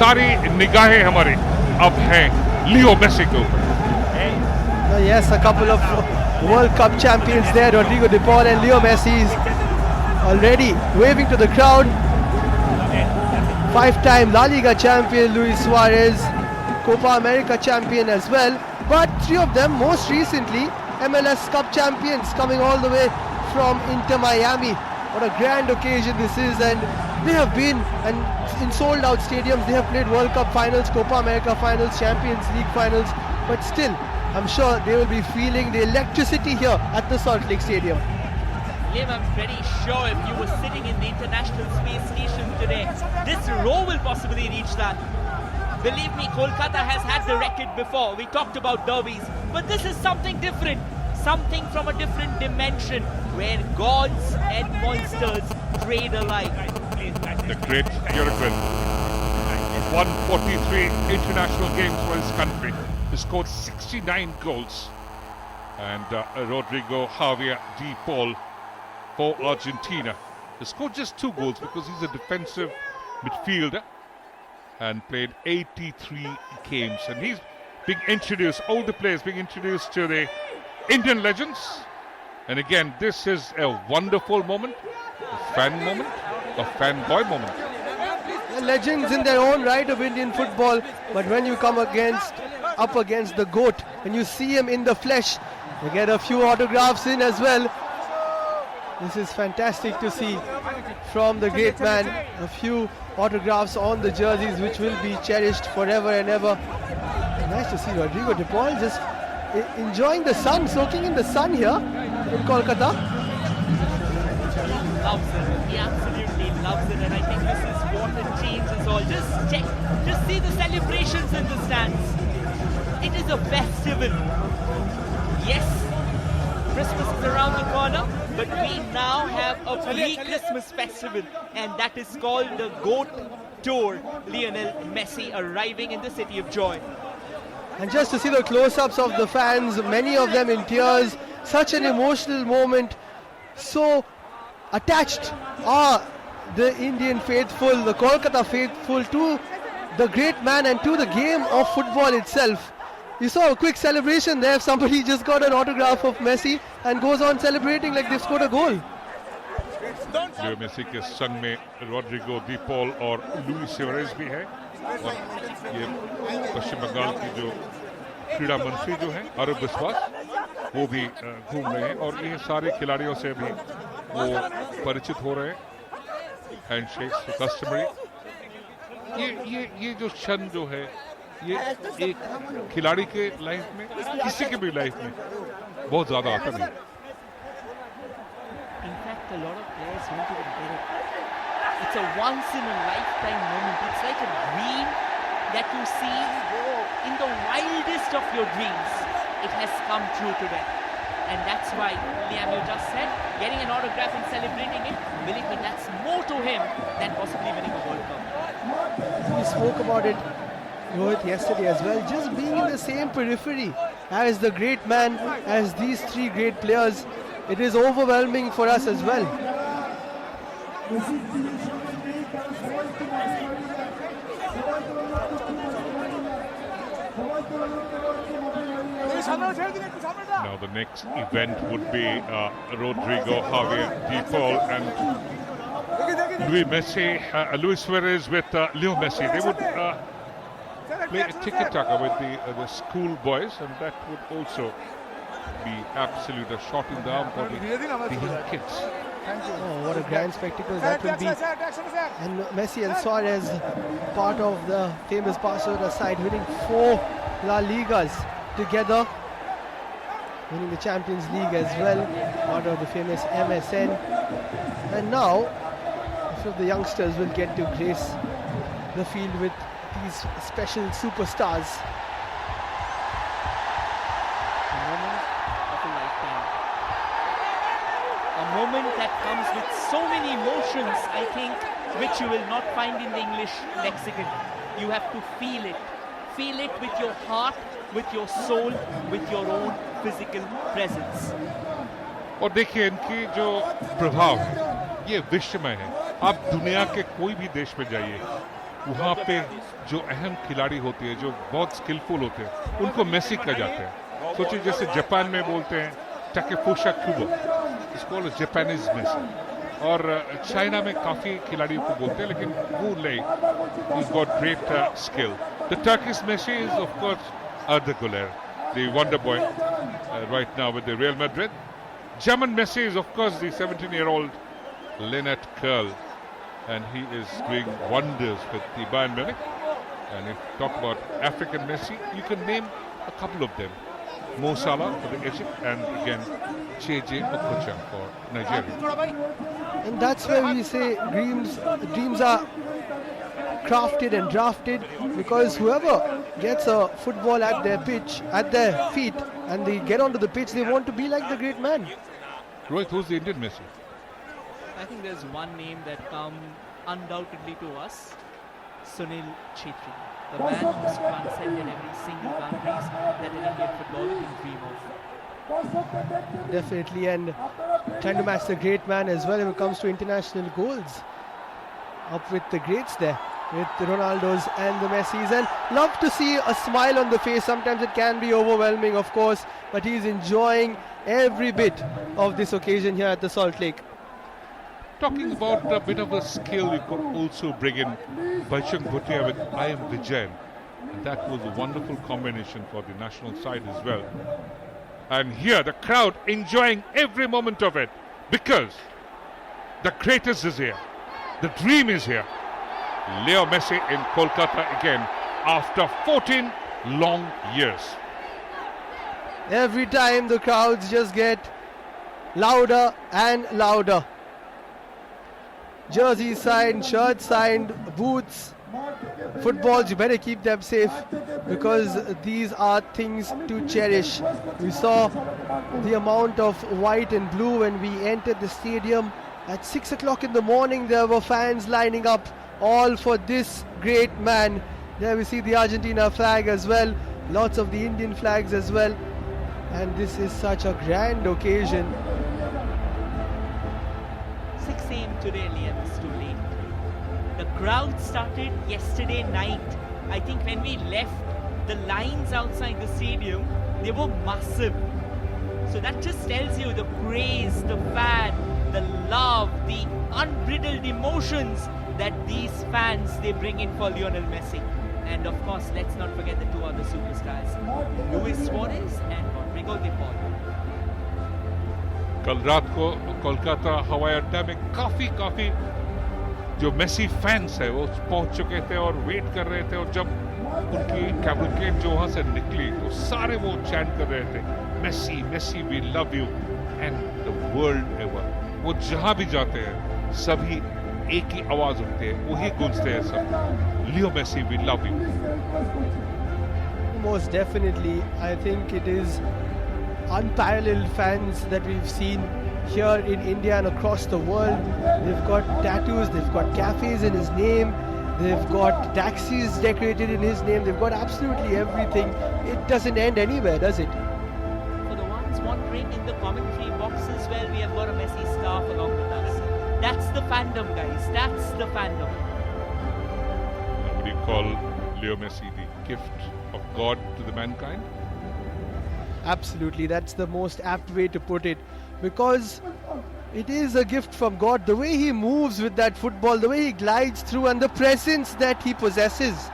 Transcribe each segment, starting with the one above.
सारी निगाहें हमारे अब हैं लियो मेसी के ऊपर। Yes, a couple of World Cup champions there, Rodrigo De Paul and Leo Messi is already waving to the crowd. Five-time La Liga champion Luis Suarez, Copa America champion as well. But three of them most recently MLS Cup champions coming all the way from Inter Miami. What a grand occasion this is, and they have been in sold-out stadiums. They have played World Cup finals, Copa America finals, Champions League finals, but still, I'm sure they will be feeling the electricity here at the Salt Lake Stadium. Liam, I'm pretty sure if you were sitting in the International Space Station today, this row will possibly reach that. Believe me, Kolkata has had the record before. We talked about derbies, but this is something different. Something from a different dimension where gods and monsters trade alike. The great Uruguayan won 43 international games for his country. He scored 69 goals. And Rodrigo Javier De Paul for Argentina. He scored just 2 goals because he's a defensive midfielder and played 83 games. And he's being introduced, all the players being introduced to the Indian legends. And again, this is a wonderful moment, a fan moment, a fanboy moment. They're legends in their own right of Indian football, but when you come up against the GOAT, when you see him in the flesh, you get a few autographs in as well. This is fantastic to see from the great man. A few autographs on the jerseys which will be cherished forever and ever. Nice to see Rodrigo De Paul just enjoying the sun, soaking in the sun here in Kolkata. Loves it. He absolutely loves it, and I think this is what it changes all. Just see the celebrations in the stands. It is a festival. Yes, Christmas is around the corner, but we now have a pre-Christmas festival, and that is called the GOAT Tour. Lionel Messi arriving in the city of joy. And just to see the close-ups of the fans, many of them in tears, such an emotional moment, so attached are the Indian faithful, the Kolkata faithful to the great man and to the game of football itself. You saw a quick celebration there, somebody just got an autograph of Messi and goes on celebrating like they've scored a goal. Leo Messi के संग में Rodrigo De Paul और Luis Suarez भी है, और ये पश्चिम बंगाल की जो क्रीड़ा मंत्री जो है आरोप विश्वास, वो भी घूम रहे हैं, और ये सारे खिलाड़ियों से भी वो परिचित हो रहे हैं. Handshake customary. ये जो क्षण जो है, ये एक खिलाड़ी के लाइफ में, किसी के भी लाइफ में बहुत ज्यादा आता नहीं. In fact, a lot of players won't even get it. It's a once-in-a-lifetime moment. It's like a dream that you see in the wildest of your dreams. It has come true today. And that's why, Liam, you just said, getting an autograph and celebrating it, believe me, that's more to him than possibly winning a World Cup. We spoke about it, Rohit, yesterday as well. Just being in the same periphery as the great man, as these three great players, it is overwhelming for us as well. Now the next event would be Rodrigo Javier De Paul and Luis Suarez with Leo Messi. They would play a tiki-taka with the school boys, and that would also be absolute a shot in the arm for the young kids. Oh, what a grand spectacle that will be. And Messi and Suarez, part of the famous Barcelona side, winning 4 La Ligas together, winning the Champions League as well, part of the famous MSN. And now, a few of the youngsters will get to grace the field with these special superstars. A moment of a lifetime. A moment that comes with so many emotions, I think, which you will not find in the English lexicon. You have to feel it. Feel it with your heart, with your soul, with your own physical presence. और देखिए इनकी जो प्रभाव है, ये विश्वमय है. आप दुनिया के कोई भी देश में जाइए, वहाँ पे जो अहम खिलाड़ी होते हैं, जो बहुत स्किलफुल होते हैं, उनको मेसी कहा जाते हैं. सोचिए जैसे जापान में बोलते हैं टाकेफुसा कुबो, इसको जापानीज मेसी. और चाइना में काफी खिलाड़ियों को बोलते हैं, लेकिन Wu Lei, he's got great skill. The Turkish Messi is of course Arda Güler, the wonder boy right now with the Real Madrid. German Messi is of course the 17-year-old Lennart Kerl, and he is doing wonders with the Bayern Munich. And if you talk about African Messi, you can name a couple of them. Mo Salah for the Egypt, and again JJ Okocha for Nigeria. And that's where we say dreams are crafted and drafted, because whoever gets a football at their feet, and they get onto the pitch, they want to be like the great man. Rohit, who's the Indian Messi? I think there's one name that comes undoubtedly to us, Sunil Chhetri. The man who's transcended every single boundaries that an Indian footballer can dream of. Definitely, and trying to match the great man as well when it comes to international goals. Up with the greats there, with the Ronaldos and the Messis, and love to see a smile on the face. Sometimes it can be overwhelming, of course, but he's enjoying every bit of this occasion here at the Salt Lake. Talking about a bit of a skill, you could also bring in Baichung Bhutia with I Am Vijayan. And that was a wonderful combination for the national side as well. And here the crowd enjoying every moment of it, because the greatest is here. The dream is here. Leo Messi in Kolkata again after 14 long years. Every time the crowds just get louder and louder. Jerseys signed, shirts signed, boots, footballs, you better keep them safe, because these are things to cherish. We saw the amount of white and blue when we entered the stadium. At 6 o'clock in the morning, there were fans lining up, all for this great man. There we see the Argentina flag as well, lots of the Indian flags as well. And this is such a grand occasion. 6 a.m. today, Liam, it's too late. The crowd started yesterday night. I think when we left, the lines outside the stadium, they were massive. So that just tells you the praise, the fan, the love, the unbridled emotions that these fans, they bring in for Lionel Messi. And of course, let's not forget the two other superstars, Luis Suarez and Rodrigo de Paul. कल रात को कोलकाता हवाई अड्डा में काफी जो Messi fans है वो पहुंच चुके थे और वेट कर रहे थे, और जब उनकी कैवलकेड जो वहां से निकली तो सारे वो चैंट कर रहे थे, Messi Messi we love you and the world ever. वो जहां भी जाते हैं सभी एक ही आवाज उठते हैं, वही गूंजते हैं सब, Leo Messi we love you. Most definitely, I think it is unparalleled fans that we've seen here in India and across the world. They've got tattoos, they've got cafes in his name, they've got taxis decorated in his name, they've got absolutely everything. It doesn't end anywhere, does it? For the ones wondering, in the commentary box as well, we have got a Messi scarf along with us. That's the fandom, guys. That's the fandom. Would you call Leo Messi the gift of God to the mankind? Absolutely, that's the most apt way to put it, because it is a gift from God. The way he moves with that football, the way he glides through, and the presence that he possesses.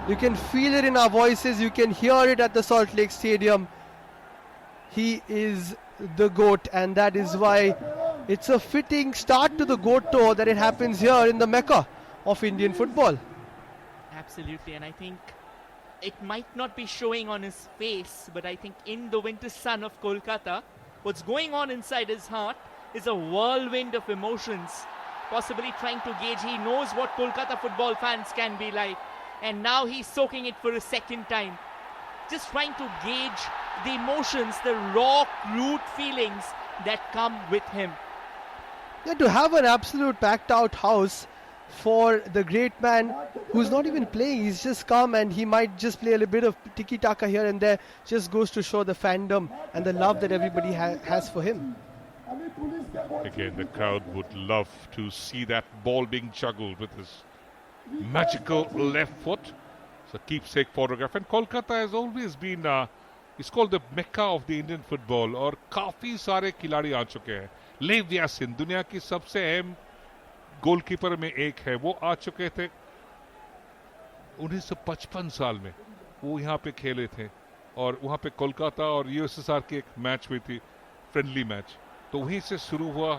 You can feel it in our voices, you can hear it at the Salt Lake Stadium. He is the GOAT, and that is why it's a fitting start to the GOAT tour that it happens here in the Mecca of Indian football. Absolutely, and I think it might not be showing on his face, but I think in the winter sun of Kolkata, what's going on inside his heart is a whirlwind of emotions, possibly trying to gauge. He knows what Kolkata football fans can be like, and now he's soaking it for a second time, just trying to gauge the emotions, the raw, crude feelings that come with him. Yeah, to have an absolute packed out house for the great man who's not even playing, he's just come and he might just play a little bit of tiki-taka here and there, just goes to show the fandom and the love that everybody has for him. Again, the crowd would love to see that ball being juggled with his magical left foot. It's a keepsake photograph. And Kolkata has always been, it's called the Mecca of the Indian football. और काफी सारे खिलाड़ी आ चुके हैं. लेव यासिन दुनिया की सबसे अहम गोलकीपर में एक है. वो आ चुके थे 1955 साल में. वो यहाँ पे खेले थे और वहाँ पे कोलकाता और यूएसएसआर की एक मैच हुई थी, फ्रेंडली मैच. तो वहीं से शुरू हुआ.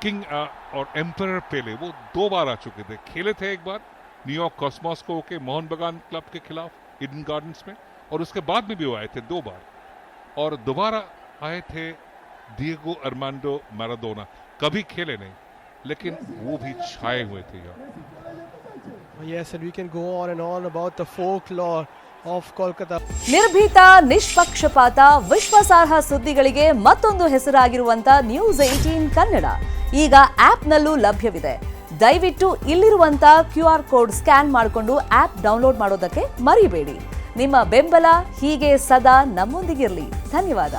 किंग और एम्परर पेले वो 2 बार आ चुके थे. खेले थे एक बार न्यूयॉर्क कॉस्मोस के मोहन बगान क्लब के खिलाफ ईडन गार्डन्स में, और उसके बाद में भी वो आए थे 2 बार, और दोबारा आए थे डिएगो अर्मांडो मैराडोना. कभी खेले नहीं लेकिन वो भी छाए हुए थे यहाँ. Yes, and we can go on and on about the folklore of Kolkata. ನಿರ್ಭೀತ, ನಿಷ್ಪಕ್ಷಪಾತ, ವಿಶ್ವಾಸಾರ್ಹ ಸುದ್ದಿಗಳಿಗೆ ಮತ್ತೊಂದು ಹೆಸರಾಗಿರುವಂತ ನ್ಯೂಸ್ 18 ಕನ್ನಡ ಈಗ ಆಪ್ನಲ್ಲೂ ಲಭ್ಯವಿದೆ. ದಯವಿಟ್ಟು ಇಲ್ಲಿರುವಂತ QR ಕೋಡ್ ಸ್ಕ್ಯಾನ್ ಮಾಡಿಕೊಂಡು ಆಪ್ ಡೌನ್ಲೋಡ್ ಮಾಡೋದಕ್ಕೆ ಮರಿಬೇಡಿ. ನಿಮ್ಮ ಬೆಂಬಲ ಹೀಗೆ ಸದಾ ನಮ್ಮೊಂದಿಗಿರಲಿ. ಧನ್ಯವಾದ.